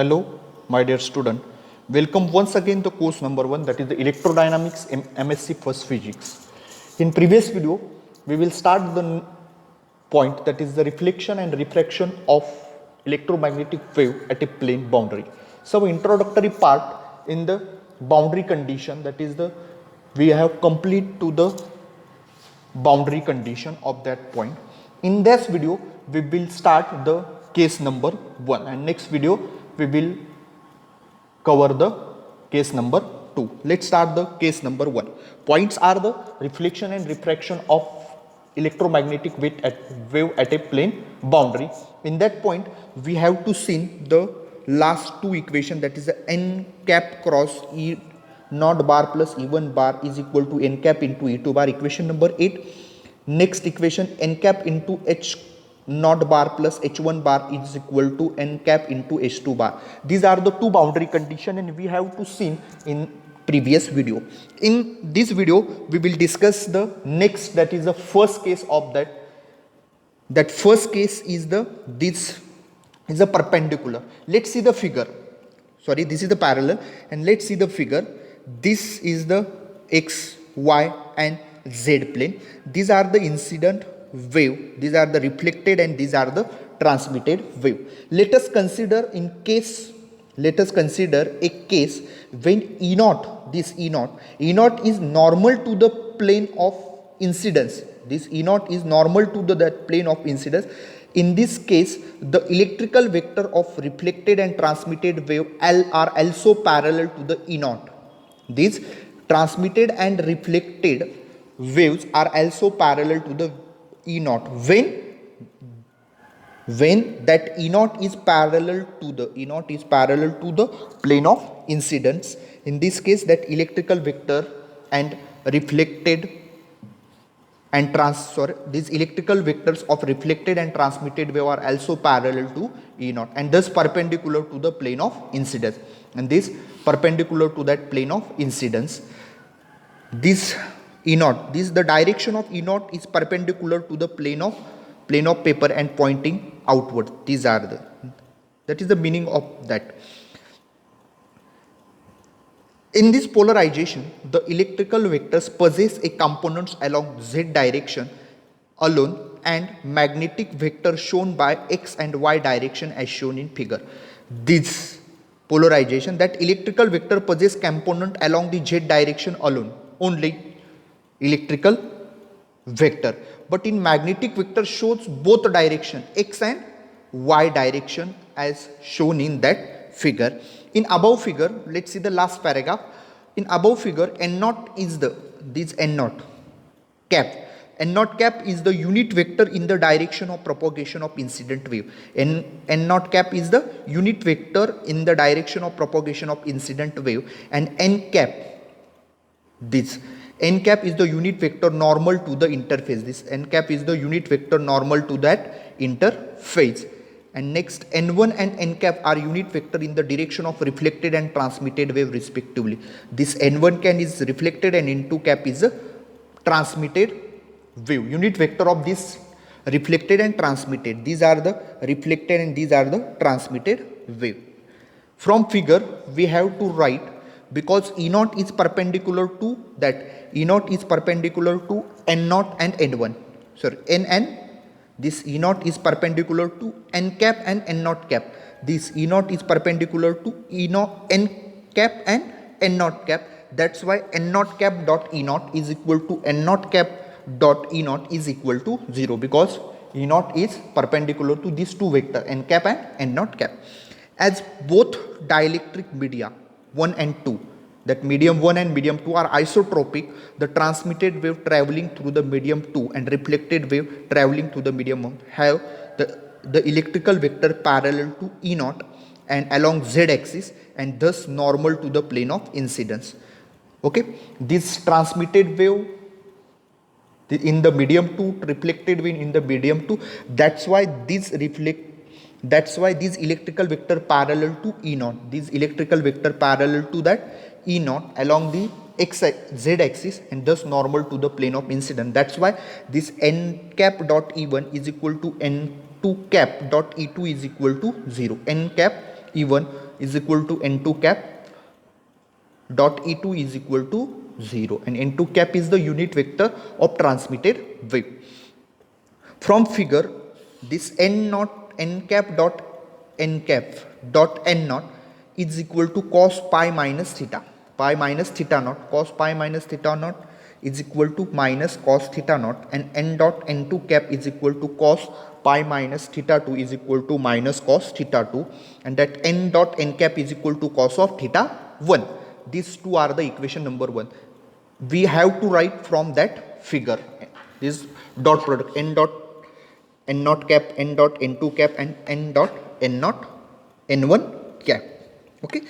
Hello, my dear student. Welcome once again to course number 1, that is the Electrodynamics MSc First Physics. In previous video, we will start the point, that is the reflection and refraction of electromagnetic wave at a plane boundary. So introductory part in the boundary condition, that is the we have complete to the boundary condition of that point. In this video, we will start the case number 1, and next video we will cover the case number 2. Let's start the case number 1. Points are the reflection and refraction of electromagnetic wave at a plane boundary. In that point, we have to see the last two equation, that is the n cap cross E naught bar plus E1 bar is equal to n cap into E2 bar, equation number 8. Next equation, n cap into H naught bar plus H1 bar is equal to n cap into H2 bar. These are the two boundary condition, and we have to see in previous video. In this video, we will discuss the next, that is the first case of that. That first case is this is a perpendicular. Let's see the figure. Sorry, this is the parallel, and let's see the figure. This is the X, Y and Z plane. These are the incident wave, these are the reflected, and these are the transmitted wave. Let us consider a case when E naught, this E naught is normal to the plane of incidence. This E naught is normal to that plane of incidence. In this case, the electrical vector of reflected and transmitted wave are also parallel to the E naught. These transmitted and reflected waves are also parallel to the E naught. When that E naught is parallel to the plane of incidence, in this case that electrical vector and reflected and these electrical vectors of reflected and transmitted wave are also parallel to E naught, and thus perpendicular to the plane of incidence, and this perpendicular to that plane of incidence. This E naught, the direction of E naught is perpendicular to the plane of paper and pointing outward. That is the meaning of that. In this polarization, the electrical vectors possess a components along z direction alone and magnetic vector shown by x and y direction as shown in figure. This polarization, that electrical vector possess component along the z direction alone, only electrical vector, but in magnetic vector shows both direction, x and y direction, as shown in that figure. In above figure, let's see the last paragraph. In above figure, n naught is this n naught cap. N naught cap is the unit vector in the direction of propagation of incident wave. N naught cap is the unit vector in the direction of propagation of incident wave, and n cap is the unit vector normal to the interface. This n cap is the unit vector normal to that interface. And next, n1 and n cap are unit vector in the direction of reflected and transmitted wave respectively. This n1 cap is reflected and n2 cap is a transmitted wave. Unit vector of this reflected and transmitted. These are the reflected and these are the transmitted wave. From figure, we have to write, because E naught is perpendicular to that. E naught is perpendicular to n naught and n1. Sorry, n. This E naught is perpendicular to n cap and n naught cap. This E naught is perpendicular to n cap and n naught cap. That's why n naught cap dot E naught is equal to n naught cap dot E naught is equal to 0, because E naught is perpendicular to these two vectors, n cap and n naught cap. As both dielectric media 1 and 2, that medium 1 and medium 2 are isotropic, the transmitted wave traveling through the medium 2 and reflected wave traveling through the medium 1 have the electrical vector parallel to E naught and along z axis, and thus normal to the plane of incidence. Okay, this transmitted wave in the medium 2, reflected wave in the medium 2, that's why these electrical vector parallel to E naught. These electrical vector parallel to that E naught along the z axis, and thus normal to the plane of incidence. That's why this n cap dot E1 is equal to n2 cap dot E2 is equal to 0. N cap E1 is equal to n2 cap dot e2 is equal to 0, and n2 cap is the unit vector of transmitted wave. From figure, this n naught n cap dot n naught is equal to cos pi minus theta. Pi minus theta naught, cos pi minus theta naught is equal to minus cos theta naught, and n dot n2 cap is equal to cos pi minus theta 2 is equal to minus cos theta 2, and that n dot n cap is equal to cos of theta 1. These two are the equation number 1. We have to write from that figure this dot product n dot n naught cap, n dot n2 cap, and n dot n naught n1 cap. Okay,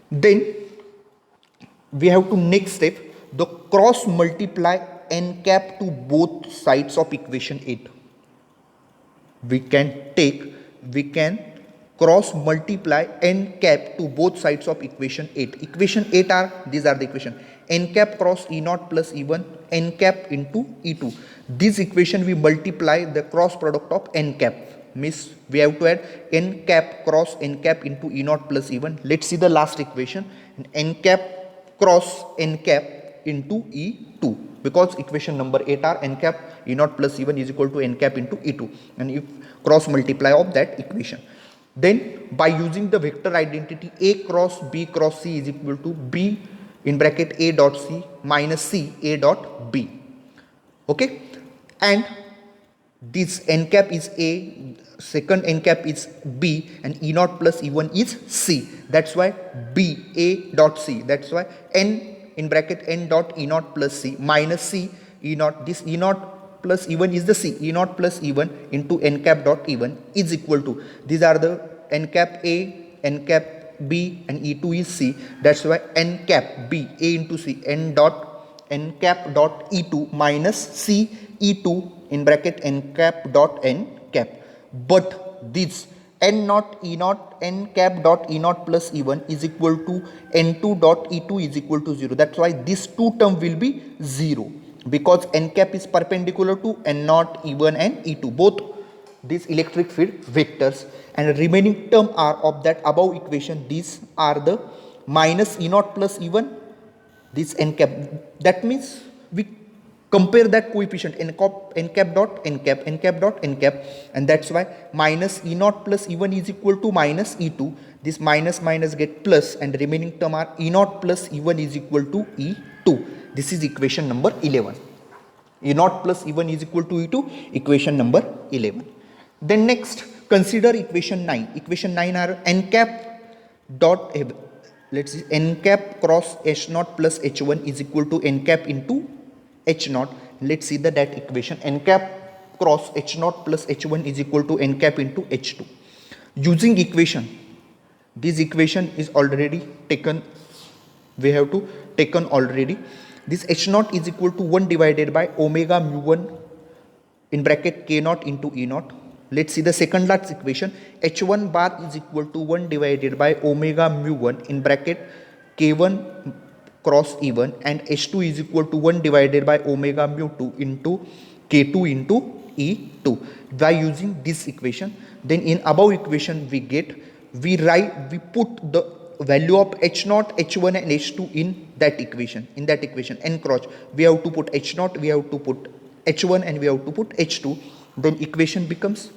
then we have to next step the cross multiply n cap to both sides of equation 8. We can cross multiply n cap to both sides of equation 8. Equation 8 are, these are the equation, n cap cross e naught plus e1, n cap into e2. This equation we multiply the cross product of n cap, means we have to add n cap cross n cap into e naught plus e1. Let's see the last equation, n cap cross n cap into e2, because equation number 8 are n cap e naught plus e1 is equal to n cap into e2, and if cross multiply of that equation, then by using the vector identity a cross b cross c is equal to b in bracket a dot c minus c a dot b. Okay, and this n cap is a, second n cap is b, and e naught plus e1 is c. That's why b a dot c. That's why n in bracket n dot e naught plus c minus c e naught. This e naught plus e1 is the c. E naught plus e1 into n cap dot e1 is equal to, these are the n cap a, n cap b, and e2 is c. That's why n cap b a into c, n cap dot e2 minus c e2 in bracket n cap dot n cap. But this n naught e naught n cap dot e naught plus e1 is equal to n2 dot e2 is equal to 0. That's why this two term will be 0, because n cap is perpendicular to n naught e1 and e2, both these electric field vectors, and remaining term are of that above equation. These are the minus e naught plus e1, this n cap. That means we compare that coefficient n cap dot n cap, n cap dot n cap, and that's why minus e naught plus e1 is equal to minus e2. This minus minus get plus, and remaining term are e naught plus e1 is equal to e2. This is equation number 11. E naught plus e1 is equal to e2, equation number 11. Then next, consider equation 9. Equation 9 are n cap dot, let's see, n cap cross h naught plus h1 is equal to n cap into h naught. Let's see that equation, n cap cross h naught plus h1 is equal to n cap into h2. Using equation, this equation is already taken, we have to taken already. This h naught is equal to 1 divided by omega mu 1 in bracket k naught into e naught. Let's see the second last equation, h1 bar is equal to 1 divided by omega mu 1 in bracket k1 cross e1, and h2 is equal to 1 divided by omega mu 2 into k2 into e2. By using this equation, then in above equation we get, we put the value of h naught, h1 and h2 in that equation, n cross. We have to put h naught, we have to put h1, and we have to put h2. Then equation becomes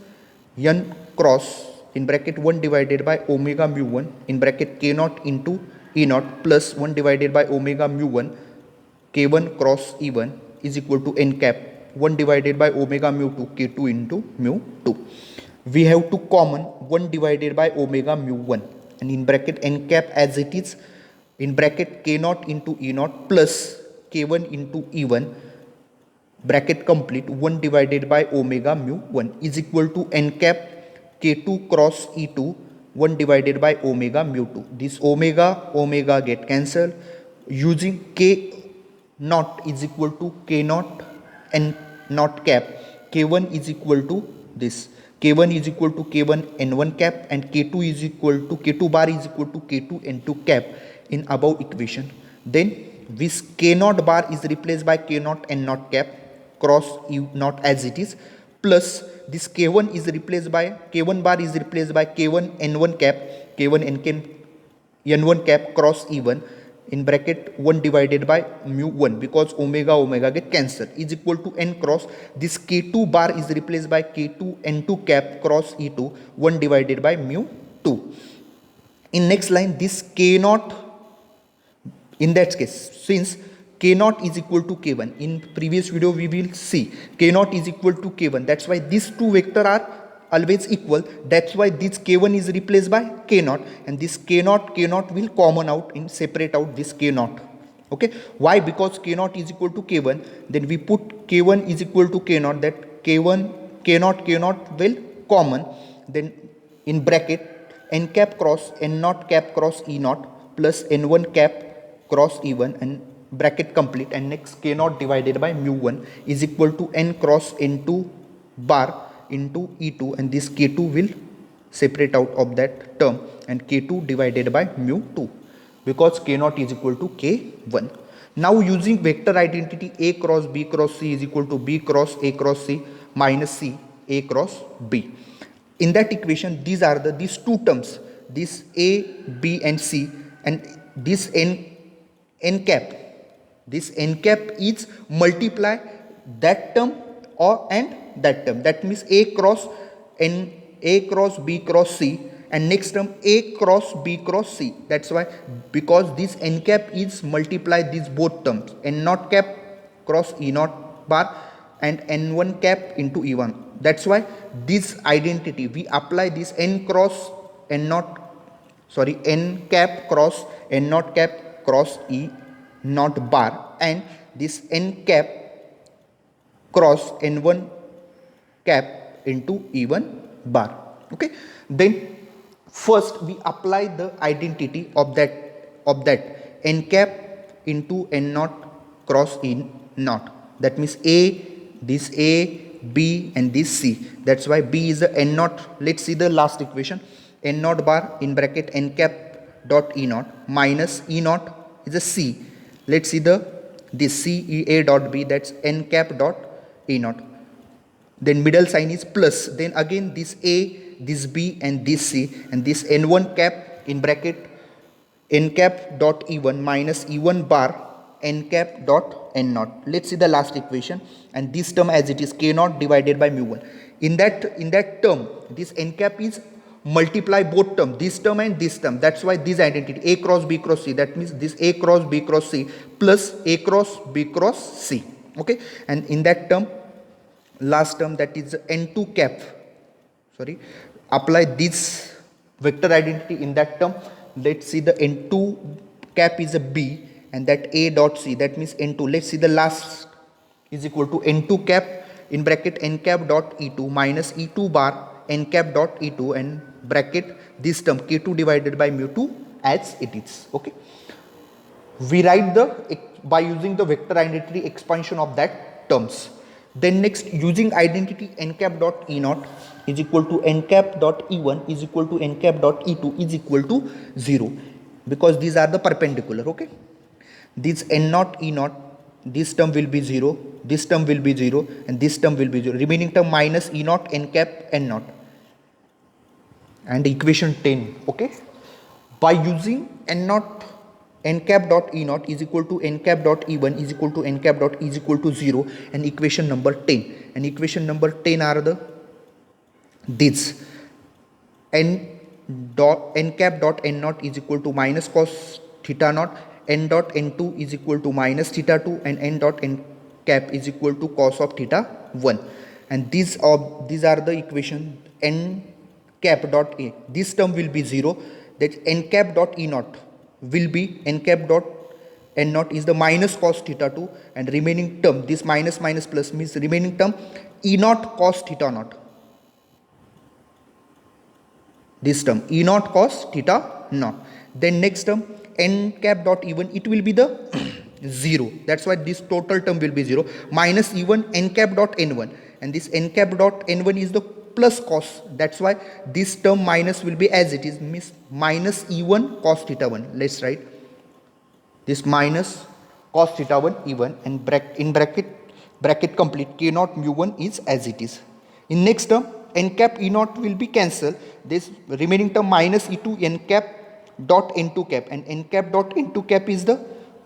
n cross in bracket 1 divided by omega mu 1 in bracket k naught into e naught plus 1 divided by omega mu 1 k1 cross e1 is equal to n cap 1 divided by omega mu 2 k2 into mu 2. We have to common 1 divided by omega mu 1, and in bracket n cap as it is in bracket k naught into e naught plus k1 into e1 bracket complete 1 divided by omega mu 1 is equal to n cap k2 cross e2 1 divided by omega mu 2. This omega get cancelled. Using k naught is equal to k naught n naught cap, k1 is equal to this, k1 is equal to k1 n1 cap, and k2 is equal to k2 bar is equal to k2 n2 cap in above equation. Then this k naught bar is replaced by k naught n naught cap cross e naught as it is plus this k1 is replaced by k1 bar is replaced by k1 n1 cap, k1 n1 cap cross e1 in bracket 1 divided by mu 1, because omega get cancelled, is equal to n cross this k2 bar is replaced by k2 n2 cap cross e2 1 divided by mu 2. In next line, this k naught, in that case, since k naught is equal to k1, in previous video we will see k naught is equal to k1, that's why these two vector are always equal, that's why this k1 is replaced by k naught, and this k naught will common out in separate out this k naught. Okay, why? Because k naught is equal to k1, then we put k1 is equal to k naught, that k naught will common, then in bracket n cap cross n naught cap cross e naught plus n1 cap cross e1 and bracket complete, and next k naught divided by mu 1 is equal to n cross n2 bar into e2, and this k2 will separate out of that term, and k2 divided by mu 2, because k naught is equal to k1. Now using vector identity a cross b cross c is equal to b cross a cross c minus c a cross b. In that equation, these are these two terms, this a, b and c, and this n cap, this n cap is multiply that term or and that term, that means a cross b cross c, and next term a cross b cross c. That's why, because this n cap is multiply these both terms, n naught cap cross e naught bar and n1 cap into e1. That's why this identity we apply this n cap cross n naught cap cross e naught bar and this n cap cross n1 cap into e1 bar. Okay, then first we apply the identity of that n cap into n naught cross e naught, that means a, this a, b and this c. That's why b is the n naught. Let's see the last equation, n naught bar in bracket n cap dot e naught minus e naught is a c. Let's see this c e a dot b, that's n cap dot e naught, then middle sign is plus, then again this a, this b and this c, and this n1 cap in bracket n cap dot e1 minus e1 bar n cap dot n naught. Let's see the last equation, and this term as it is k naught divided by mu 1. In that term, this n cap is multiply both term, this term and this term. That's why this identity a cross b cross c, that means this a cross b cross c plus a cross b cross c. Okay, and in that term, last term, that is n2 cap, apply this vector identity in that term. Let's see the n2 cap is a b and that a dot c, that means n2. Let's see the last is equal to n2 cap in bracket n cap dot e2 minus e2 bar n cap dot e2 and bracket this term k2 divided by mu 2 as it is. Okay, we write by using the vector identity expansion of that terms. Then next, using identity n cap dot e naught is equal to n cap dot e1 is equal to n cap dot e2 is equal to 0, because these are the perpendicular. Okay, this n naught e naught, this term will be 0, this term will be 0 and this term will be 0, remaining term minus e naught n cap n naught, and equation 10. Okay, by using n cap dot e naught is equal to n cap dot e1 is equal to n cap dot is equal to 0, and equation number 10. And equation number 10 are this n cap dot n naught is equal to minus cos theta naught, n dot n2 is equal to minus theta 2, and n dot n cap is equal to cos of theta 1. And these are the equation n cap dot a. This term will be 0, that n cap dot e naught will be n cap dot n naught is the minus cos theta 2, and remaining term, this minus plus means remaining term e naught cos theta naught, this term e naught cos theta naught. Then next term n cap dot e1, it will be the 0, that's why this total term will be 0, minus e1 n cap dot n1, and this n cap dot n1 is the plus cos, that's why this term minus will be as it is, means minus e1 cos theta 1. Let's write this minus cos theta 1 e1, and in bracket complete k naught mu 1 is as it is, In next term, n cap E naught will be cancelled. This remaining term minus E2 n cap dot n2 cap, and n cap dot n2 cap is the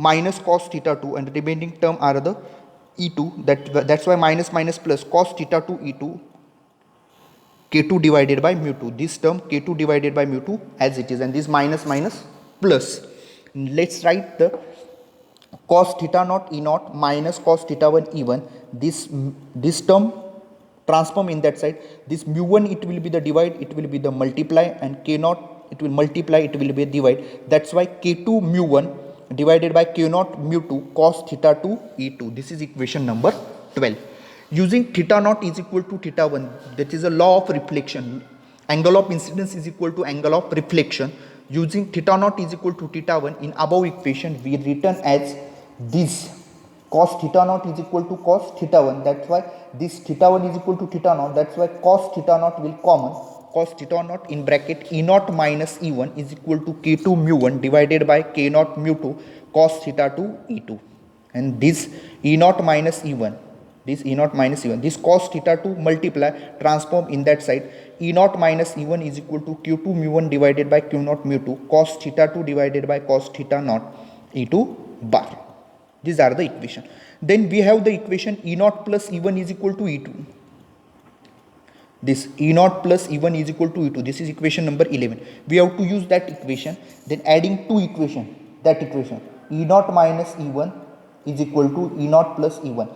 minus cos theta 2, and the remaining term are the E2. That's why minus minus plus cos theta 2 E2 K2 divided by mu 2. This term K2 divided by mu 2 as it is, and this minus minus plus. Let's write the cos theta naught E naught minus cos theta 1 E1. This term transform in that side. This mu 1 it will be the divide, it will be the multiply, and K naught it will multiply, it will be a divide. That's why K2 mu 1 divided by K naught mu 2 cos theta 2 E2. This is equation number 12. Using theta naught is equal to theta 1, that is a law of reflection. Angle of incidence is equal to angle of reflection. Using theta naught is equal to theta 1, in above equation we written as this. Cos theta naught is equal to cos theta 1. That's why this theta 1 is equal to theta naught. That's why cos theta naught will common. Cos theta naught in bracket E naught minus E1 is equal to K2 mu 1 divided by K naught mu 2 cos theta 2 E2. And this E naught minus E1, this E naught minus E1, this cos theta 2 multiply transform in that side. E naught minus E1 is equal to Q2 mu 1 divided by Q naught mu 2 cos theta 2 divided by cos theta naught E2 bar. These are the equation. Then we have the equation E naught plus E1 is equal to E2. This E naught plus E1 is equal to E2. This is equation number 11. We have to use that equation. Then adding two equation, that equation E naught minus E1 is equal to E naught plus E1.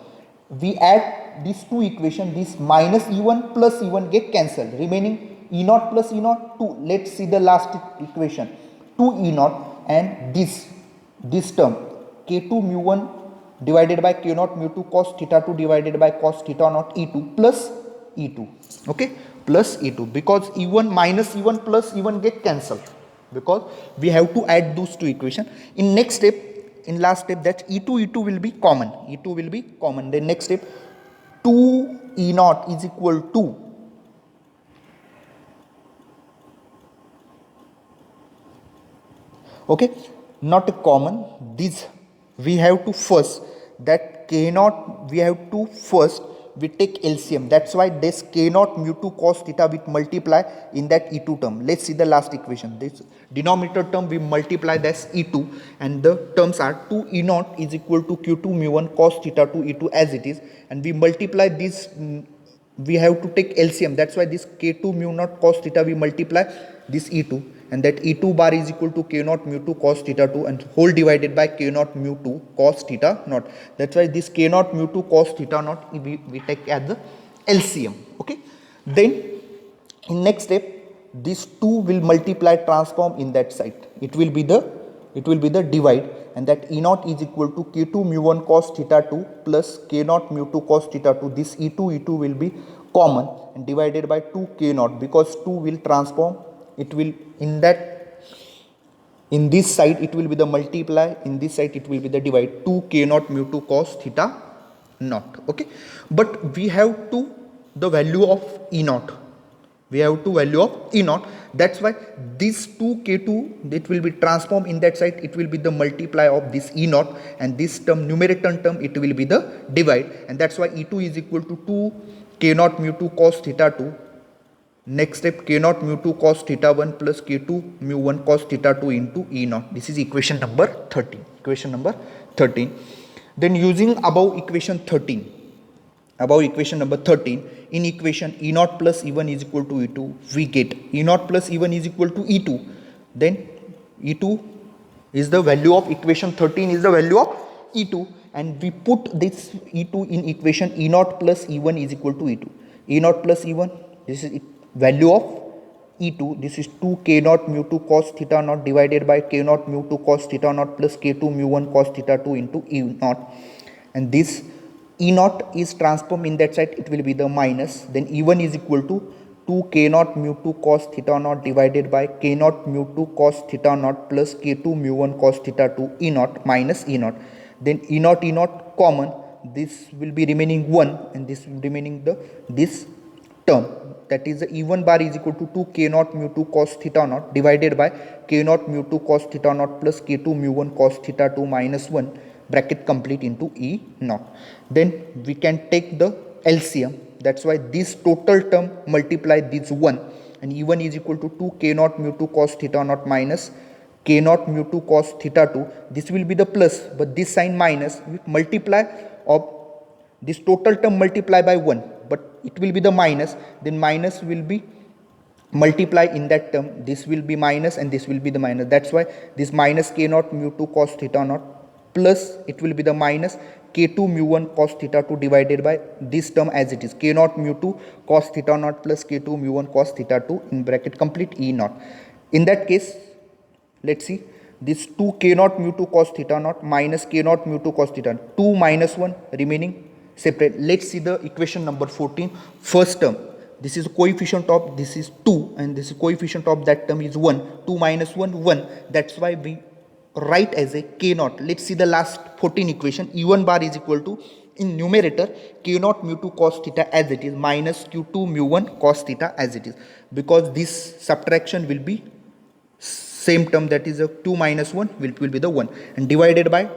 We add these two equation. This minus E1 plus E1 get cancelled. Remaining E naught plus E naught 2. Let's see the last equation. 2 E naught and this term K2 mu 1 divided by K naught mu 2 cos theta 2 divided by cos theta naught E2 plus E2. Okay, plus E2, because E1 minus E1 plus E1 get cancelled, because we have to add those two equation. In next step, in last step, that E2 will be common. E2 will be common. Then next step, 2 E naught is equal to okay, not a common. This we have to first, that K naught we have to first we take LCM. That's why this K naught mu 2 cos theta with multiply in that E2 term. Let's see the last equation. This denominator term we multiply this E2, and the terms are 2 E naught is equal to Q2 mu 1 cos theta 2 E2 as it is, and we multiply this. We have to take LCM. That's why this K2 mu naught cos theta we multiply this E2, and that E2 bar is equal to K naught mu 2 cos theta 2 and whole divided by K naught mu 2 cos theta naught. That's why this K naught mu 2 cos theta naught we take as the LCM. Okay. Then in next step, these two will multiply transform in that side. It will be the divide, and that E naught is equal to K2 mu 1 cos theta 2 plus K naught mu 2 cos theta 2. This E2 will be common and divided by 2 K naught, because 2 will transform. It will in this side it will be the multiply, in this side it will be the divide. 2 K naught mu 2 cos theta naught. Okay, but we have to the value of E naught. We have to value of E naught. That's why this 2 K2 it will be transformed in that side. It will be the multiply of this E naught, and this term numerator term it will be the divide, and that's why E2 is equal to 2 K naught mu 2 cos theta 2. Next step, K naught mu 2 cos theta 1 plus K2 mu 1 cos theta 2 into E naught. This is equation number 13. Equation number 13. Then using above equation 13, above equation number 13, in equation E naught plus E1 is equal to E2, we get E naught plus E1 is equal to E2. Then E2 is the value of equation 13 is the value of E2, and we put this E2 in equation E naught plus E1 is equal to E2. E naught plus E1, this is value of E2, this is 2 K naught mu 2 cos theta naught divided by K naught mu 2 cos theta naught plus K2 mu 1 cos theta 2 into E naught, and this E naught is transformed in that side, it will be the minus. Then E1 is equal to 2 K naught mu 2 cos theta naught divided by K naught mu 2 cos theta naught plus K2 mu 1 cos theta 2 E naught minus E naught. Then E naught common, this will be remaining 1, and this will remaining this term, that is the E1 bar is equal to 2 K naught mu 2 cos theta naught divided by K naught mu 2 cos theta naught plus K2 mu 1 cos theta 2 minus 1 bracket complete into E naught. Then we can take the LCM. That's why this total term multiply this 1, and E1 is equal to 2 k naught mu 2 cos theta naught minus k naught mu 2 cos theta 2. This will be the plus, but this sign minus with multiply of this total term multiply by 1, but it will be the minus, then minus will be multiply in that term, this will be minus and this will be the minus. That's why this minus k naught mu 2 cos theta naught plus it will be the minus k2 mu 1 cos theta 2 divided by this term as it is, k naught mu 2 cos theta naught plus k2 mu 1 cos theta 2 in bracket complete E naught. In that case, let's see, this 2 k naught mu 2 cos theta naught minus k naught mu 2 cos theta, 2 minus 1 remaining separate. Let's see the equation number 14, first term. This is coefficient of this is 2 and this is coefficient of that term is 1. 2 minus 1, 1. That's why we write as a k naught. Let's see the last 14 equation. E1 bar is equal to, in numerator, k naught mu 2 cos theta as it is minus q2 mu 1 cos theta as it is. Because this subtraction will be same term, that is a 2 minus 1 will be the 1, and divided by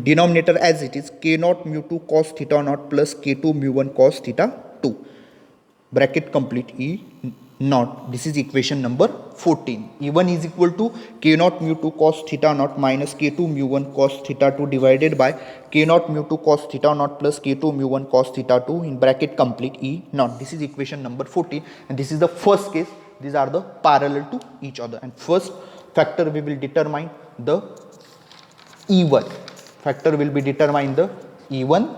denominator as it is, k naught mu 2 cos theta naught plus k2 mu 1 cos theta 2. Bracket complete E naught. This is equation number 14. E1 is equal to k naught mu 2 cos theta naught minus k2 mu 1 cos theta 2 divided by k naught mu 2 cos theta naught plus k2 mu 1 cos theta 2 in bracket complete E naught. This is equation number 14, and this is the first case. These are the parallel to each other, and first factor we will determine the E1. Factor will be determined the E1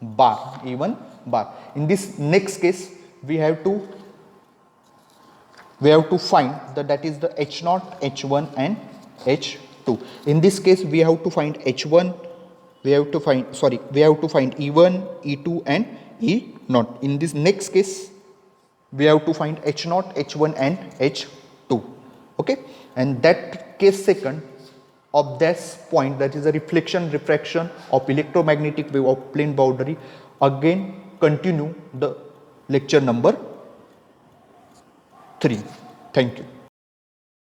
bar. E1 bar. In this next case, we have to find that is the H0, H1 and H2. In this case, we have to find H1, we have to find E1, E2 and E0. In this next case, we have to find H0, H1 and H2. Okay, and that case second of this point, that is a reflection of electromagnetic wave of plane boundary, again continue the lecture number 3. Thank you.